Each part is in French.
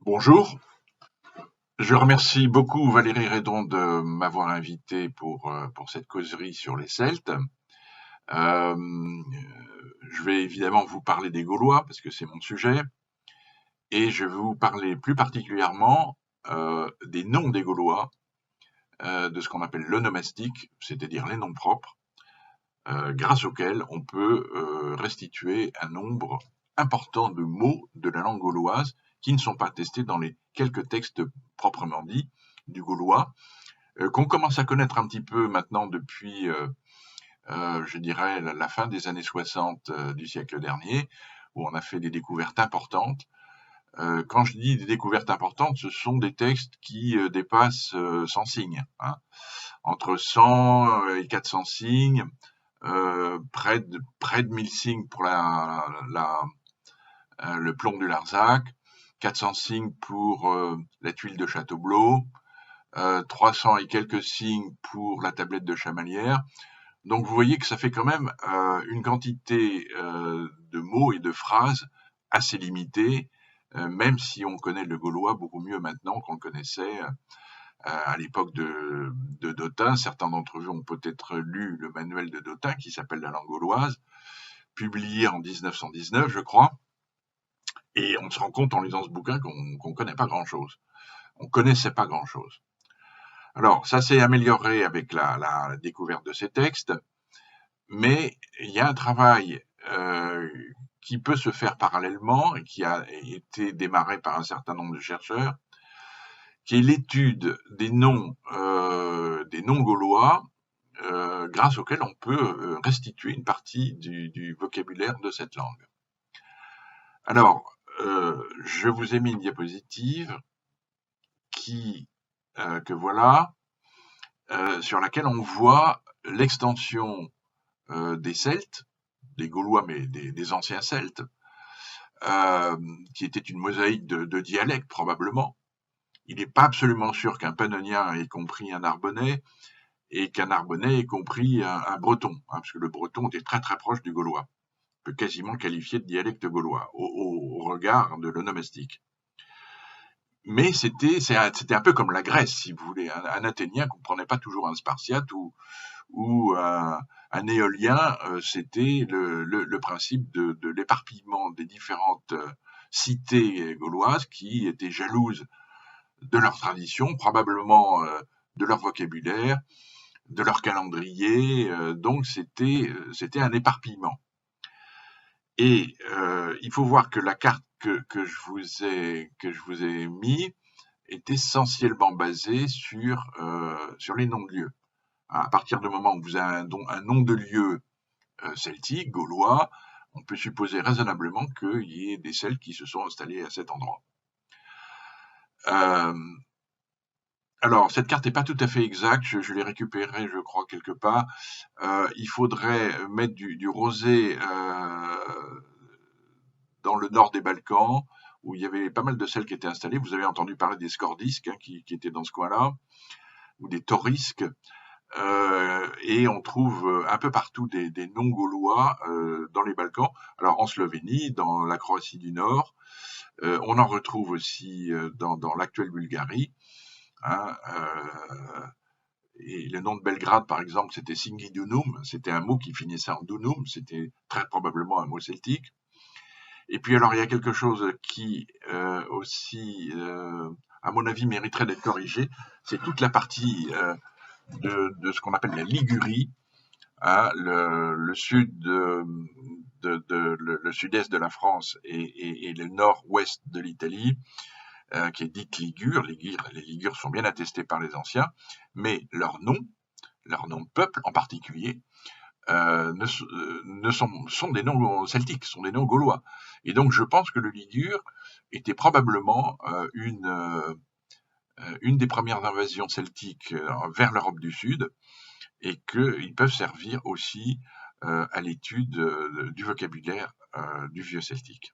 Bonjour, je remercie beaucoup Valérie Redon de m'avoir invité pour cette causerie sur les Celtes. Euh, je vais évidemment vous parler des Gaulois parce que c'est mon sujet et je vais vous parler plus particulièrement des noms des Gaulois, de ce qu'on appelle l'onomastique, c'est-à-dire les noms propres, grâce auxquels on peut restituer un nombre important de mots de la langue gauloise qui ne sont pas attestés dans les quelques textes proprement dits du gaulois, qu'on commence à connaître un petit peu maintenant depuis, je dirais, la fin des années 60 du siècle dernier, où on a fait des découvertes importantes. Quand je dis des découvertes importantes, ce sont des textes qui dépassent 100 signes, hein, entre 100 et 400 signes, près de 1000 signes pour le plomb du Larzac, 400 signes pour la tuile de Châteaublot, 300 et quelques signes pour la tablette de Chamalières. Donc vous voyez que ça fait quand même une quantité de mots et de phrases assez limitée, même si on connaît le gaulois beaucoup mieux maintenant qu'on le connaissait à l'époque de Dautin. Certains d'entre vous ont peut-être lu le manuel de Dautin qui s'appelle La langue gauloise, publié en 1919, je crois. Et on se rend compte en lisant ce bouquin qu'on connaît pas grand-chose. On connaissait pas grand-chose. Alors, ça s'est amélioré avec la découverte de ces textes, mais il y a un travail qui peut se faire parallèlement et qui a été démarré par un certain nombre de chercheurs, qui est l'étude des noms gaulois, grâce auxquels on peut restituer une partie du vocabulaire de cette langue. Alors, je vous ai mis une diapositive que voilà, sur laquelle on voit l'extension des Celtes, des Gaulois, mais des anciens Celtes, qui était une mosaïque de dialectes probablement. Il n'est pas absolument sûr qu'un Pannonien ait compris un Narbonnais et qu'un Narbonnais ait compris un Breton, hein, parce que le Breton était très très proche du Gaulois. On peut quasiment le qualifier de dialecte gaulois au regard de l'onomastique. Mais c'était un peu comme la Grèce, si vous voulez. Un Athénien ne comprenait pas toujours un Spartiate ou un éolien. C'était le principe de l'éparpillement des différentes cités gauloises qui étaient jalouses de leur tradition, probablement de leur vocabulaire, de leur calendrier. Donc c'était un éparpillement. Et il faut voir que la carte que je vous ai mis est essentiellement basée sur les noms de lieux. À partir du moment où vous avez un nom de lieu celtique, gaulois, on peut supposer raisonnablement qu'il y ait des Celtes qui se sont installés à cet endroit. Alors, cette carte n'est pas tout à fait exacte, je l'ai récupérée, je crois, quelque part. Il faudrait mettre du rosé dans le nord des Balkans, où il y avait pas mal de Celtes qui étaient installés. Vous avez entendu parler des Scordisques, hein, qui étaient dans ce coin-là, ou des Taurisques. Et on trouve un peu partout des noms gaulois dans les Balkans. Alors en Slovénie, dans la Croatie du Nord, on en retrouve aussi dans l'actuelle Bulgarie. Hein, et le nom de Belgrade, par exemple, c'était Singidunum. C'était un mot qui finissait en dunum. C'était très probablement un mot celtique. Et puis alors il y a quelque chose qui aussi, à mon avis, mériterait d'être corrigé. C'est toute la partie de ce qu'on appelle la Ligurie, hein, le sud le sud-est de la France et le nord-ouest de l'Italie, qui est dite Ligure. Les Ligures sont bien attestés par les anciens, mais leurs noms de peuple en particulier, sont des noms celtiques, sont des noms gaulois. Et donc je pense que le Ligure était probablement une des premières invasions celtiques vers l'Europe du Sud, et qu'ils peuvent servir aussi à l'étude du vocabulaire du vieux celtique.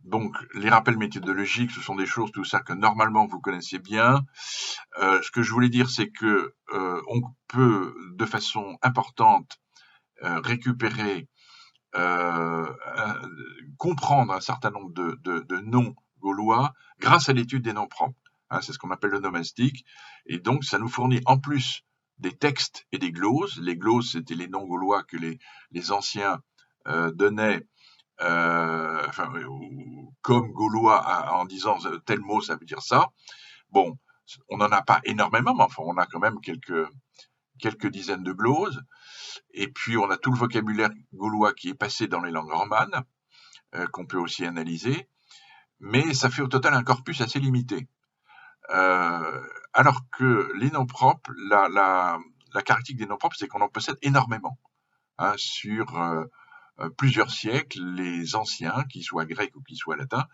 Donc, les rappels méthodologiques, ce sont des choses, tout ça, que normalement vous connaissez bien. Ce que je voulais dire, c'est que on peut, de façon importante, récupérer, comprendre un certain nombre de noms gaulois grâce à l'étude des noms propres. Hein, c'est ce qu'on appelle le nomastique. Et donc, ça nous fournit en plus des textes et des gloses. Les gloses, c'était les noms gaulois que les anciens donnaient comme gaulois en disant tel mot, ça veut dire ça. Bon, on n'en a pas énormément, mais enfin, on a quand même quelques dizaines de gloses. Et puis, on a tout le vocabulaire gaulois qui est passé dans les langues romanes, qu'on peut aussi analyser. Mais ça fait au total un corpus assez limité. Alors que les noms propres, la caractéristique des noms propres, c'est qu'on en possède énormément. Hein, sur plusieurs siècles, les anciens, qu'ils soient grecs ou qu'ils soient latins,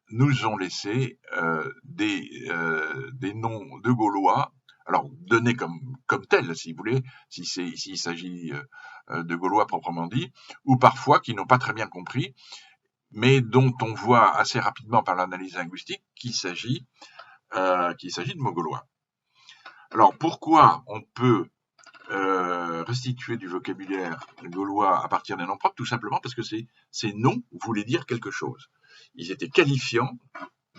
nous ont laissé des noms de Gaulois, alors donnés comme tels, si vous voulez, s'il s'agit de Gaulois proprement dit, ou parfois qui n'ont pas très bien compris, mais dont on voit assez rapidement par l'analyse linguistique qu'il s'agit de mots gaulois. Alors pourquoi on peut restituer du vocabulaire gaulois à partir des noms propres? Tout simplement parce que ces noms voulaient dire quelque chose. Ils étaient qualifiants,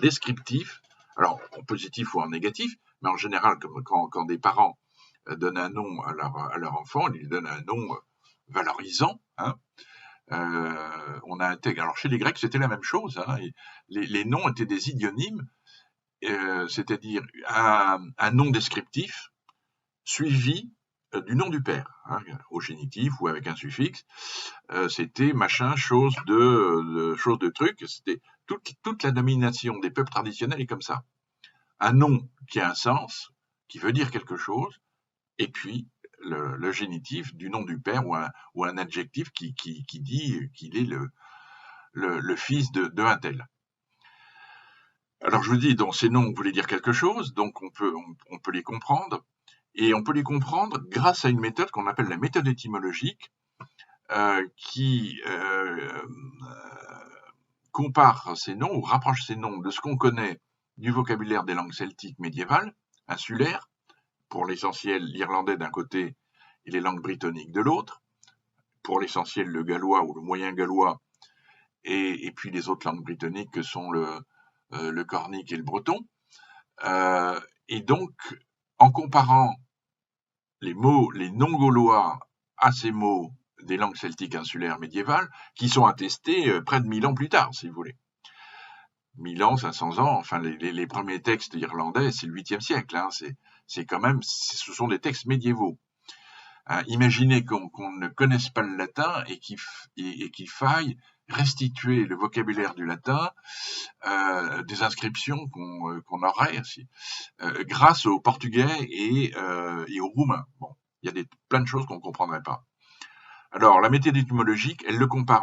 descriptifs, alors en positif ou en négatif, mais en général, quand des parents donnent un nom à leur enfant, ils donnent un nom valorisant. Hein. On a intégré. Alors chez les Grecs, c'était la même chose. Hein. Les noms étaient des idionymes, c'est-à-dire un nom descriptif suivi du nom du père, hein, au génitif ou avec un suffixe. C'était machin, chose de truc. C'était toute la domination des peuples traditionnels est comme ça. Un nom qui a un sens, qui veut dire quelque chose, et puis le génitif du nom du père ou un adjectif qui dit qu'il est le fils de un tel. Alors je vous dis, donc ces noms voulaient dire quelque chose, donc on peut les comprendre, et on peut les comprendre grâce à une méthode qu'on appelle la méthode étymologique, qui compare ces noms ou rapproche ces noms de ce qu'on connaît du vocabulaire des langues celtiques médiévales, insulaires, pour l'essentiel l'irlandais d'un côté et les langues britanniques de l'autre, pour l'essentiel le gallois ou le moyen gallois, et puis les autres langues britanniques que sont le cornique et le breton. Et donc, en comparant les noms gaulois à ces mots des langues celtiques insulaires médiévales, qui sont attestés près de 1000 ans plus tard, si vous voulez. 1000 ans, 500 ans, enfin les premiers textes irlandais, c'est le 8e siècle, hein, c'est quand même, ce sont des textes médiévaux. Hein, imaginez qu'on ne connaisse pas le latin et qu'il faille restituer le vocabulaire du latin, des inscriptions qu'on aurait grâce au portugais et au roumain. Bon, il y a plein de choses qu'on ne comprendrait pas. Alors, la méthode étymologique, elle compare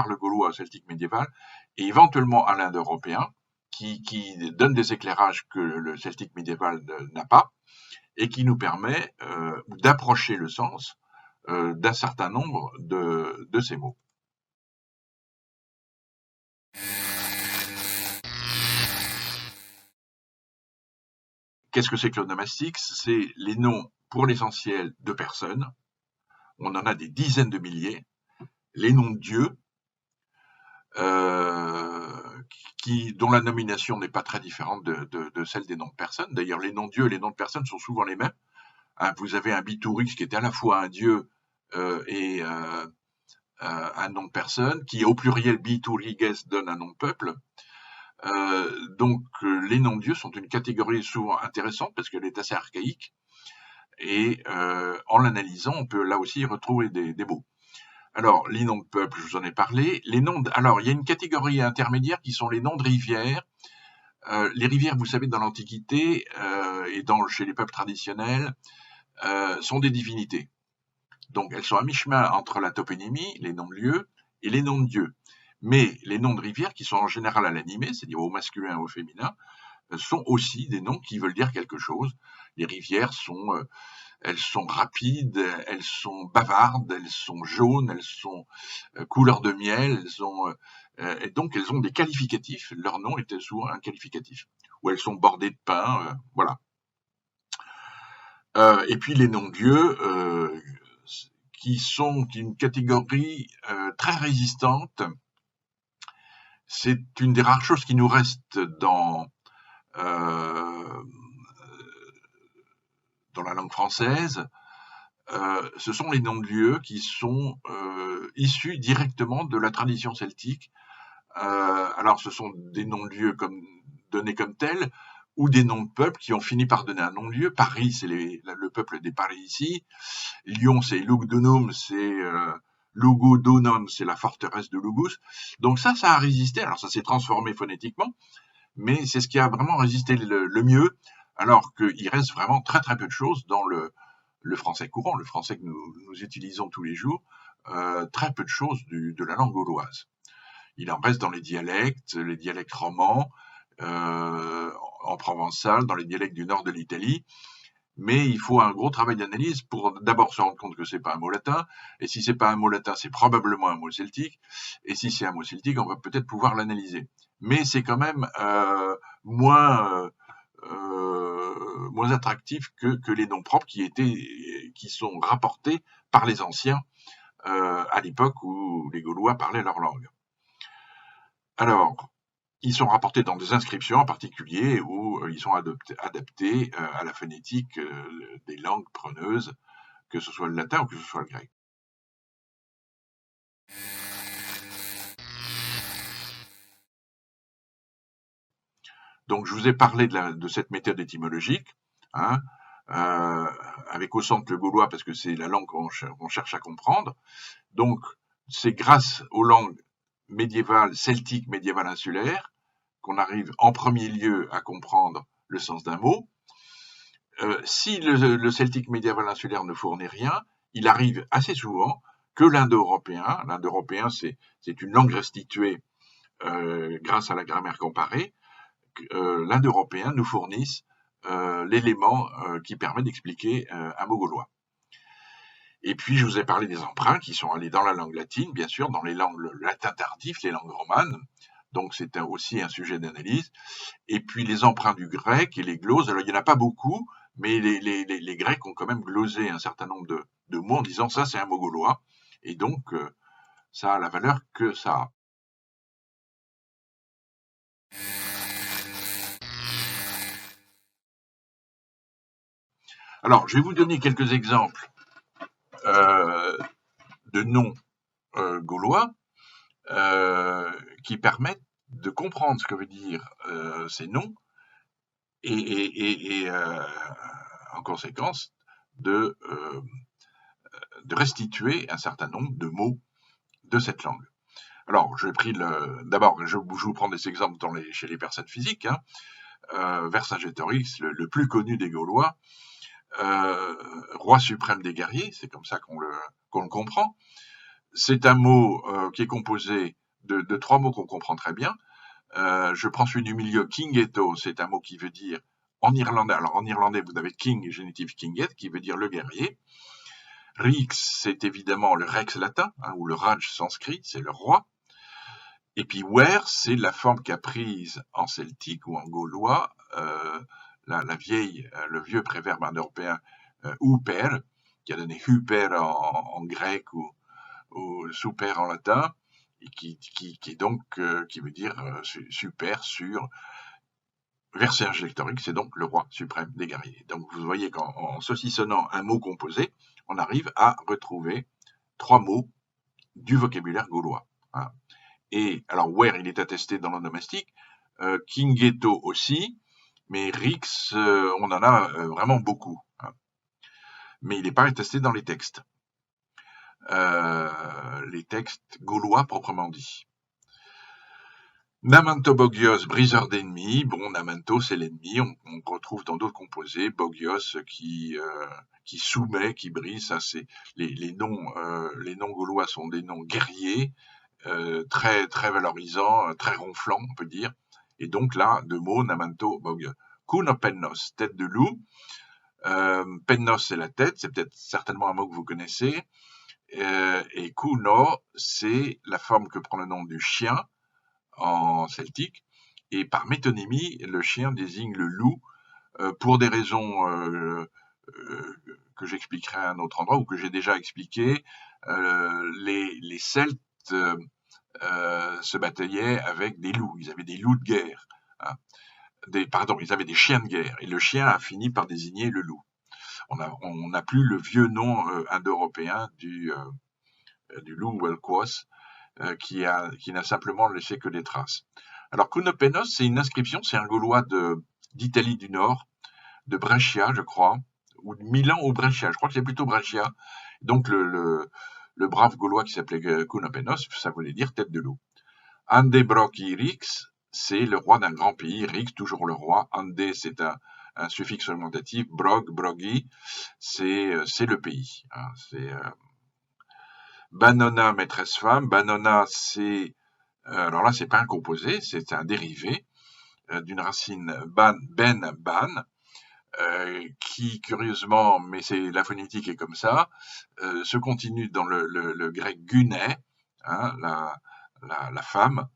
le gaulois au celtique médiéval et éventuellement à l'indo-européen, qui donne des éclairages que le celtique médiéval n'a pas et qui nous permet d'approcher le sens d'un certain nombre de ces mots. Qu'est-ce que c'est que l'onomastique? C'est les noms, pour l'essentiel, de personnes. On en a des dizaines de milliers. Les noms de dieux, dont la nomination n'est pas très différente de celle des noms de personnes. D'ailleurs, les noms de dieux et les noms de personnes sont souvent les mêmes. Hein, vous avez un Biturix qui est à la fois un dieu et un nom de personne, qui au pluriel Biturigues donne un nom de peuple. Donc les noms de dieux sont une catégorie souvent intéressante parce qu'elle est assez archaïque et en l'analysant on peut là aussi y retrouver des mots. Alors les noms de peuples, je vous en ai parlé. Alors il y a une catégorie intermédiaire qui sont les noms de rivières. Les rivières, vous savez, dans l'Antiquité et chez les peuples traditionnels, sont des divinités. Donc elles sont à mi-chemin entre la toponymie, les noms de lieux, et les noms de dieux. Mais les noms de rivières, qui sont en général à l'animé, c'est-à-dire au masculin ou au féminin, sont aussi des noms qui veulent dire quelque chose. Les rivières elles sont rapides, elles sont bavardes, elles sont jaunes, elles sont couleur de miel, et donc elles ont des qualificatifs. Leur nom est souvent un qualificatif. Ou elles sont bordées de pins, voilà. Et puis les noms de dieux, qui sont une catégorie très résistante. C'est une des rares choses qui nous reste dans la langue française. Ce sont les noms de lieux qui sont issus directement de la tradition celtique. Alors ce sont des noms de lieux donnés comme tels, ou des noms de peuples qui ont fini par donner un nom de lieu. Paris, c'est le peuple des Parisis. Lyon, c'est Lugdunum, c'est Lugudunum, c'est la forteresse de Lugus. Donc ça a résisté. Alors ça s'est transformé phonétiquement, mais c'est ce qui a vraiment résisté le mieux, alors qu'il reste vraiment très très peu de choses dans le français courant, le français que nous utilisons tous les jours, très peu de choses de la langue gauloise. Il en reste dans les dialectes romans, en provençal, dans les dialectes du nord de l'Italie, mais il faut un gros travail d'analyse pour d'abord se rendre compte que c'est pas un mot latin, et si c'est pas un mot latin, c'est probablement un mot celtique, et si c'est un mot celtique, on va peut-être pouvoir l'analyser. Mais c'est quand même moins attractif que les noms propres qui sont rapportés par les anciens à l'époque où les Gaulois parlaient leur langue. Alors, ils sont rapportés dans des inscriptions en particulier où ils sont adaptés à la phonétique des langues preneuses, que ce soit le latin ou que ce soit le grec. Donc je vous ai parlé de cette méthode étymologique, hein, avec au centre le gaulois parce que c'est la langue qu'on cherche à comprendre. Donc c'est grâce aux langues médiévales, celtiques, médiévales insulaires, qu'on arrive en premier lieu à comprendre le sens d'un mot. Si le celtique médiéval insulaire ne fournit rien, il arrive assez souvent que l'indo-européen, c'est une langue restituée grâce à la grammaire comparée, l'indo-européen nous fournisse l'élément qui permet d'expliquer un mot gaulois. Et puis, je vous ai parlé des emprunts qui sont allés dans la langue latine, bien sûr, dans les langues latin tardif, les langues romanes. Donc, c'est aussi un sujet d'analyse. Et puis, les emprunts du grec et les gloses. Alors, il n'y en a pas beaucoup, mais les Grecs ont quand même glosé un certain nombre de mots en disant ça, c'est un mot gaulois. Et donc, ça a la valeur que ça a. Alors, je vais vous donner quelques exemples de noms gaulois qui permettent de comprendre ce que veut dire ces noms et en conséquence de restituer un certain nombre de mots de cette langue. Alors, d'abord, je vous prends des exemples chez les personnes physiques. Vercingétorix, le plus connu des Gaulois, roi suprême des guerriers, c'est comme ça qu'on le comprend. C'est un mot qui est composé de trois mots qu'on comprend très bien. Je prends celui du milieu, kingetto, c'est un mot qui veut dire en irlandais. Alors en irlandais, vous avez king, génitif kinget, qui veut dire le guerrier. Rix, c'est évidemment le rex latin, ou le raj sanskrit, c'est le roi. Et puis wer, c'est la forme qu'a prise en celtique ou en gaulois le vieux préverbe indo-européen huper, qui a donné huper en grec ou super en latin, et qui veut dire super, sur. Vercingétorix, c'est donc le roi suprême des guerriers. Donc vous voyez qu'en saucissonnant un mot composé, on arrive à retrouver trois mots du vocabulaire gaulois. Et alors wer, il est attesté dans le domestique, kingetto aussi, mais rix, on en a vraiment beaucoup. Mais il n'est pas attesté dans les textes gaulois proprement dit. Namanto Bogios, briseur d'ennemis. Bon, Namanto, c'est l'ennemi. On retrouve dans d'autres composés Bogios qui soumet, qui brise. Ça, c'est les noms gaulois sont des noms guerriers, très très valorisants, très ronflants, on peut dire. Et donc là, deux mots, Namanto Bogios. Kuno Pennos, tête de loup. Pennos, c'est la tête. C'est peut-être certainement un mot que vous connaissez. Et Kuno, c'est la forme que prend le nom du chien en celtique, et par métonymie, le chien désigne le loup pour des raisons que j'expliquerai à un autre endroit ou que j'ai déjà expliqué. Les Celtes se bataillaient avec des loups, ils avaient des loups de guerre, hein. Ils avaient des chiens de guerre, et le chien a fini par désigner le loup. On n'a plus le vieux nom indo-européen du loup Welkos, qui n'a simplement laissé que des traces. Alors, Kunopenos, c'est une inscription, c'est un Gaulois d'Italie du Nord, de Brescia, je crois, ou de Milan ou Brescia, je crois que c'est plutôt Brescia. Donc, le brave Gaulois qui s'appelait Kunopenos, ça voulait dire tête de loup. Ande Broki Rix, c'est le roi d'un grand pays, Rix, toujours le roi. Ande, c'est un suffixe augmentatif, Brog, Brogi, c'est le pays, hein, Banona, maîtresse femme. Banona, c'est alors là, c'est pas un composé, c'est un dérivé d'une racine ban, qui curieusement, mais c'est la phonétique est comme ça, se continue dans le grec guné, hein, la femme.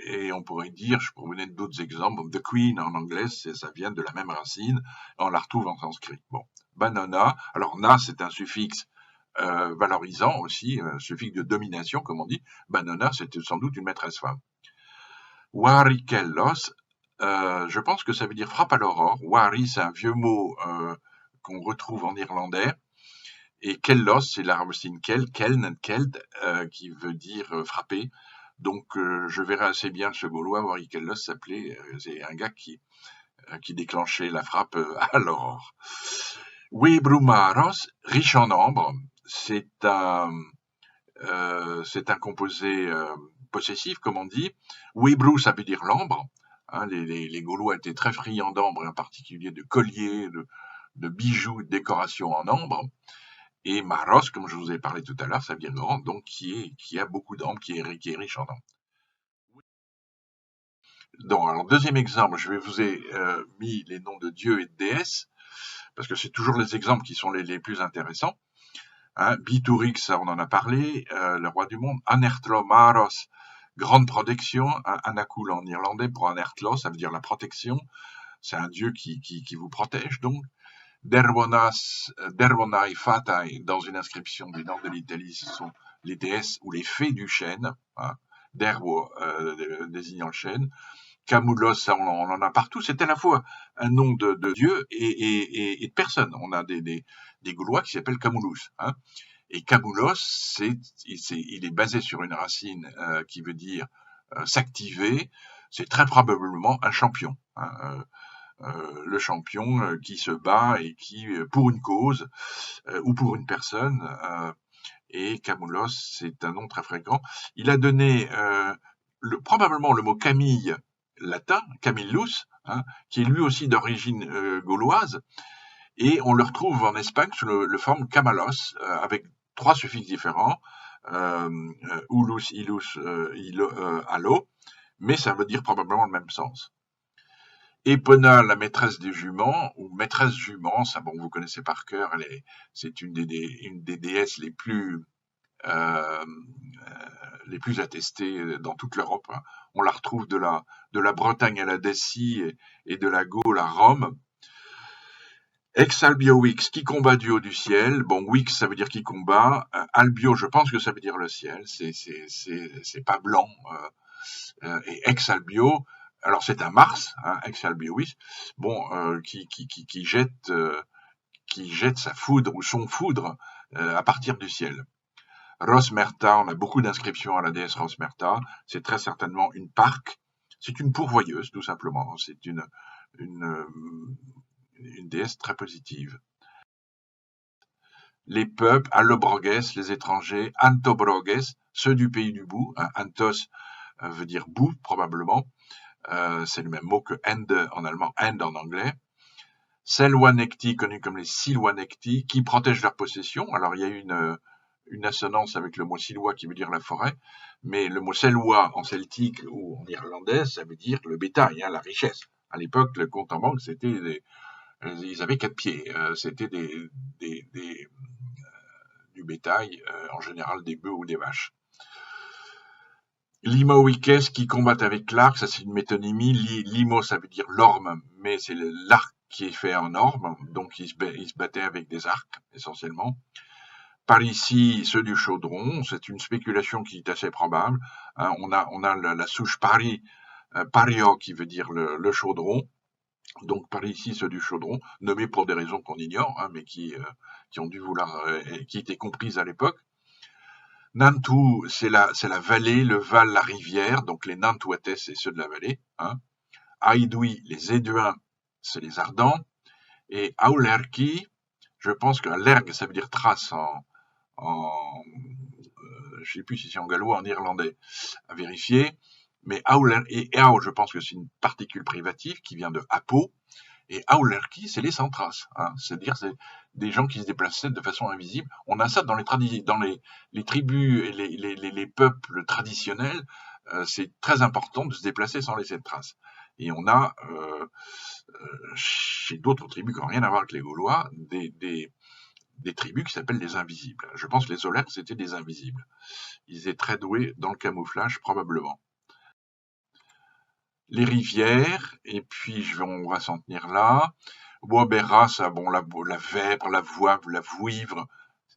Et on pourrait dire, je pourrais vous donner d'autres exemples, the queen en anglais, ça vient de la même racine, on la retrouve en sanskrit. Bon, banana, alors na, c'est un suffixe valorisant aussi, un suffixe de domination, comme on dit. Banana, c'était sans doute une maîtresse femme. Warikellos, je pense que ça veut dire frappe à l'aurore. Wari, c'est un vieux mot qu'on retrouve en irlandais. Et kellos, c'est la racine keln, qui veut dire frapper. Donc je verrai assez bien ce Gaulois, Warikellos s'appelait, c'est un gars qui déclenchait la frappe à l'aurore. Webrumaros, riche en ambre, c'est un composé possessif, comme on dit. Webru, ça veut dire l'ambre. Hein, les Gaulois étaient très friands d'ambre, en particulier de colliers, de bijoux, de décorations en ambre. Et maros, comme je vous ai parlé tout à l'heure, ça veut dire grand, donc qui a beaucoup d'ambre, qui est riche en ambre. Donc, alors, deuxième exemple, je vous ai mis les noms de dieux et de déesses, parce que c'est toujours les exemples qui sont les plus intéressants. Hein, Biturix, ça on en a parlé, le roi du monde. Anertlo Maros, grande protection. Anakul en irlandais pour Anertlo, ça veut dire la protection. C'est un dieu qui vous protège donc. Dervonai Fatai, dans une inscription du nord de l'Italie, ce sont les déesses ou les fées du chêne. Hein, Dervo désignant le chêne. Camoulos, ça on en a partout. C'est à la fois un nom de dieu et de personne. On a des Gaulois qui s'appellent Camoulous. Hein. Et Camoulos, il est basé sur une racine qui veut dire s'activer. C'est très probablement un champion. Hein. Le champion qui se bat et qui, pour une cause ou pour une personne, et Camoulos, c'est un nom très fréquent. Il a donné probablement le mot Camille latin, Camillus, hein, qui est lui aussi d'origine gauloise, et on le retrouve en Espagne sous le forme Camalos, avec 3 suffixes différents, ulus, ilus, allo, mais ça veut dire probablement le même sens. Epona, la maîtresse des juments, ou maîtresse jument, ça bon, vous connaissez par cœur, c'est une des déesses les plus attestées dans toute l'Europe. Hein. On la retrouve de la Bretagne à la Dacie et de la Gaule à Rome. Ex-albio Wix, qui combat du haut du ciel. Bon, Wix, ça veut dire qui combat. Albio, je pense que ça veut dire le ciel. C'est pas blanc. Et ex-albio, alors c'est un Mars, hein, ex-albio Wix, bon, qui jette sa foudre ou son foudre à partir du ciel. Rosmerta, on a beaucoup d'inscriptions à la déesse Rosmerta. C'est très certainement une parque. C'est une pourvoyeuse, tout simplement. C'est une déesse très positive. Les peuples, allobroges, les étrangers, antobroges, ceux du pays du bout. Antos veut dire bout, probablement. C'est le même mot que Ende en allemand, End en anglais. Selwanekti, connus comme les Silwanekti, qui protègent leur possession. Alors il y a une assonance avec le mot Silwa qui veut dire la forêt, mais le mot Selwa en celtique ou en irlandais, ça veut dire le bétail, la richesse. À l'époque, le compte en banque, ils avaient 4 pieds. C'était du bétail, en général des bœufs ou des vaches. Limowiques qui combattent avec l'arc, ça c'est une métonymie. Limo, ça veut dire l'orme, mais c'est l'arc qui est fait en orme, donc ils se battaient avec des arcs essentiellement. Par ici, ceux du chaudron, c'est une spéculation qui est assez probable. On a la souche pari, pario qui veut dire le chaudron. Donc par ici, ceux du chaudron, nommés pour des raisons qu'on ignore, mais qui ont dû vouloir, qui étaient comprises à l'époque. Nantou, c'est la vallée, le val, la rivière, donc les Nantouates, c'est ceux de la vallée. Aïdoui, les Éduins, c'est les Ardents. Et Aulerki, je pense que l'erg, ça veut dire trace je sais plus si c'est en gallois ou en irlandais, à vérifier. Mais Auler et Eau, je pense que c'est une particule privative qui vient de Apo. Et Aulerki, c'est les sans traces. C'est-à-dire, c'est des gens qui se déplaçaient de façon invisible. On a ça dans les tribus et les peuples traditionnels. C'est très important de se déplacer sans laisser de traces. Et on a, chez d'autres tribus qui n'ont rien à voir avec les Gaulois, des tribus qui s'appellent les invisibles. Je pense que les Aulers, c'était des invisibles. Ils étaient très doués dans le camouflage, probablement. Les rivières, et puis on va s'en tenir là. Wabera, ça, bon, la vèpre, la voivre, la vouivre,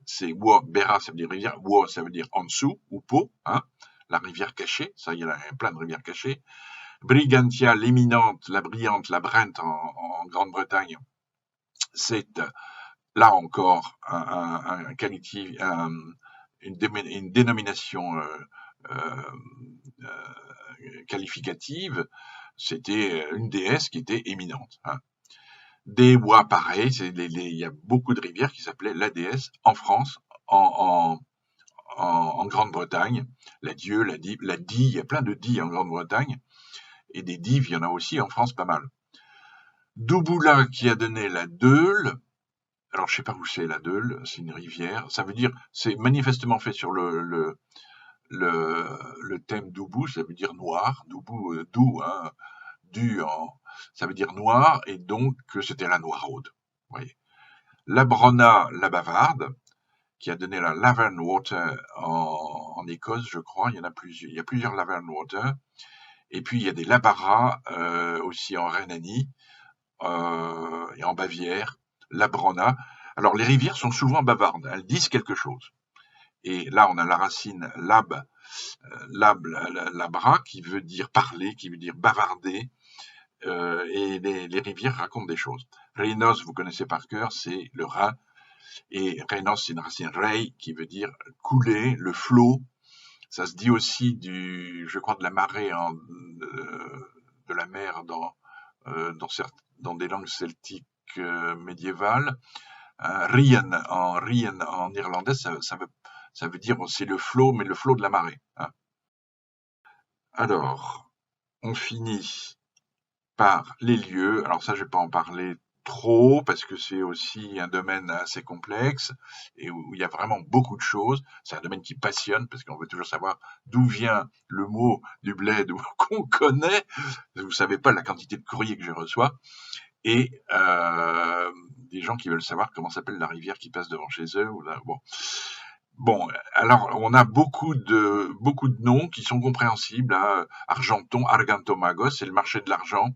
c'est Wabera, ça veut dire rivière. Wa, ça veut dire en dessous, ou po, la rivière cachée. Ça, il y a plein de rivières cachées. Brigantia, l'éminente, la brillante, la Brent en Grande-Bretagne. C'est, là encore, une dénomination qualificative. C'était une déesse qui était éminente. Des Wa, pareil, il y a beaucoup de rivières qui s'appelaient la déesse en France, en Grande-Bretagne. La Dieu, la Di, il y a plein de Di en Grande-Bretagne. Et des dives, il y en a aussi en France pas mal. Douboula qui a donné la Deule. Alors je sais pas où c'est la Deule, c'est une rivière. Ça veut dire, c'est manifestement fait sur le thème Doubou, ça veut dire noir. Doubou, ça veut dire noir, et donc c'était la noiraude. Vous voyez. La Brona, la bavarde, qui a donné la Lavern Water en Écosse, je crois. Il y a plusieurs Lavern Water. Et puis il y a des Labarra aussi en Rhénanie et en Bavière. La Brona. Alors les rivières sont souvent bavardes, elles disent quelque chose. Et là on a la racine labra, qui veut dire parler, qui veut dire bavarder. Et les rivières racontent des choses. Rhinos, vous connaissez par cœur, c'est le Rhin. Et Rhinos, c'est une racine rei, qui veut dire couler, le flot. Ça se dit aussi je crois, de la marée, de la mer dans des langues celtiques médiévales. Rien en irlandais, ça veut dire c'est le flot, mais le flot de la marée. Alors, on finit par les lieux. Alors ça, je vais pas en parler trop parce que c'est aussi un domaine assez complexe et où il y a vraiment beaucoup de choses. C'est un domaine qui passionne parce qu'on veut toujours savoir d'où vient le mot du bled qu'on connaît. Vous savez pas la quantité de courriers que je reçois et des gens qui veulent savoir comment s'appelle la rivière qui passe devant chez eux. Bon, alors on a beaucoup de noms qui sont compréhensibles. Argenton, Argantomagos, c'est le marché de l'argent.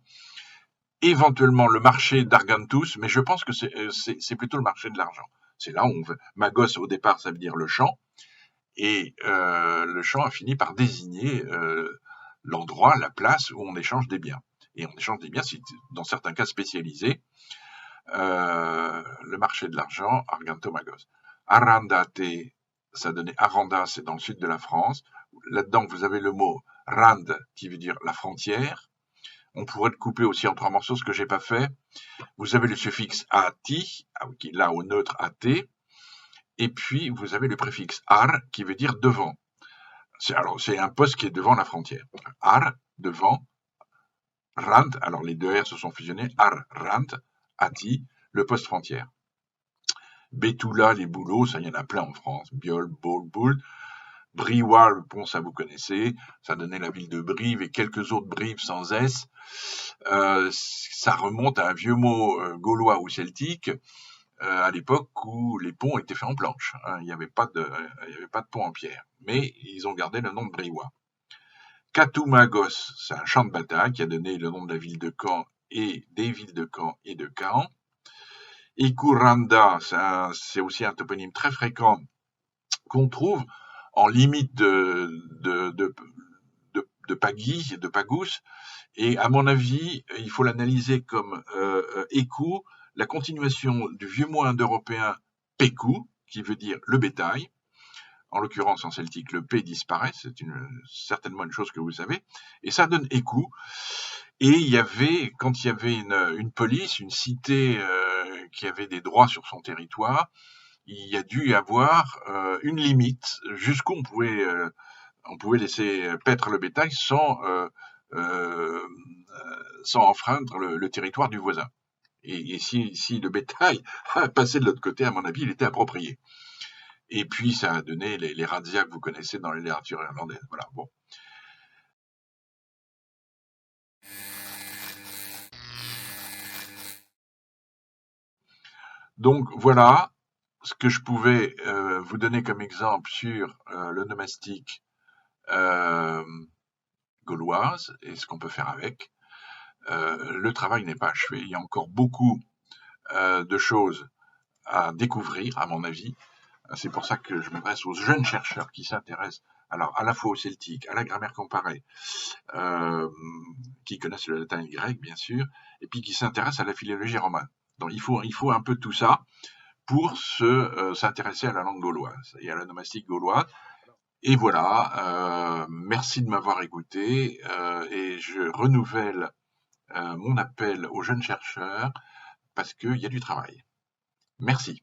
Éventuellement le marché d'Argantus, mais je pense que c'est plutôt le marché de l'argent. C'est là où on veut. Magos, au départ, ça veut dire le champ, et le champ a fini par désigner l'endroit, la place où on échange des biens. Et on échange des biens, dans certains cas spécialisés. Le marché de l'argent, Argantomagos. Arandate, ça donnait Aranda, c'est dans le sud de la France. Là-dedans, vous avez le mot Rand, qui veut dire la frontière. On pourrait le couper aussi en 3 morceaux, ce que j'ai pas fait. Vous avez le suffixe ati, qui est là au neutre at, et puis vous avez le préfixe ar, qui veut dire devant. C'est un poste qui est devant la frontière. Ar, devant, Rand, alors les deux R se sont fusionnés, Ar, Rand, Ati, le poste frontière. Bétoula, les boulots, ça y en a plein en France. Biol, Baul, Boule. Briouat, le pont, ça vous connaissez. Ça donnait la ville de Brive et quelques autres Brives sans S. Ça remonte à un vieux mot gaulois ou celtique, à l'époque où les ponts étaient faits en planche. Hein, il n'y avait pas de pont en pierre. Mais ils ont gardé le nom de Briouat. Katoumagos, c'est un champ de bataille qui a donné le nom de la ville de Caen et des villes de Caen et de Caen. Ikuranda, c'est aussi un toponyme très fréquent qu'on trouve en limite de Pagui, de Pagous. Et à mon avis, il faut l'analyser comme écou, la continuation du vieux mot indo-européen pécou, qui veut dire le bétail. En l'occurrence, en celtique, le P disparaît, c'est certainement une chose que vous savez, et ça donne écou. Et quand il y avait une police, une cité qui avait des droits sur son territoire, il y a dû y avoir une limite jusqu'où on pouvait laisser paître le bétail sans enfreindre le territoire du voisin. Et si le bétail passait de l'autre côté, à mon avis, il était approprié. Et puis, ça a donné les razzias que vous connaissez dans la littérature irlandaise. Voilà, bon. Donc, voilà ce que je pouvais vous donner comme exemple sur l'onomastique gauloise et ce qu'on peut faire avec. Le travail n'est pas achevé. Il y a encore beaucoup de choses à découvrir, à mon avis. C'est pour ça que je m'adresse aux jeunes chercheurs qui s'intéressent à la fois au celtique, à la grammaire comparée, qui connaissent le latin et le grec, bien sûr, et puis qui s'intéressent à la philologie romane. Donc il faut un peu tout ça pour s'intéresser à la langue gauloise et à l'onomastique gauloise. Et voilà, merci de m'avoir écouté, et je renouvelle mon appel aux jeunes chercheurs parce qu'il y a du travail. Merci.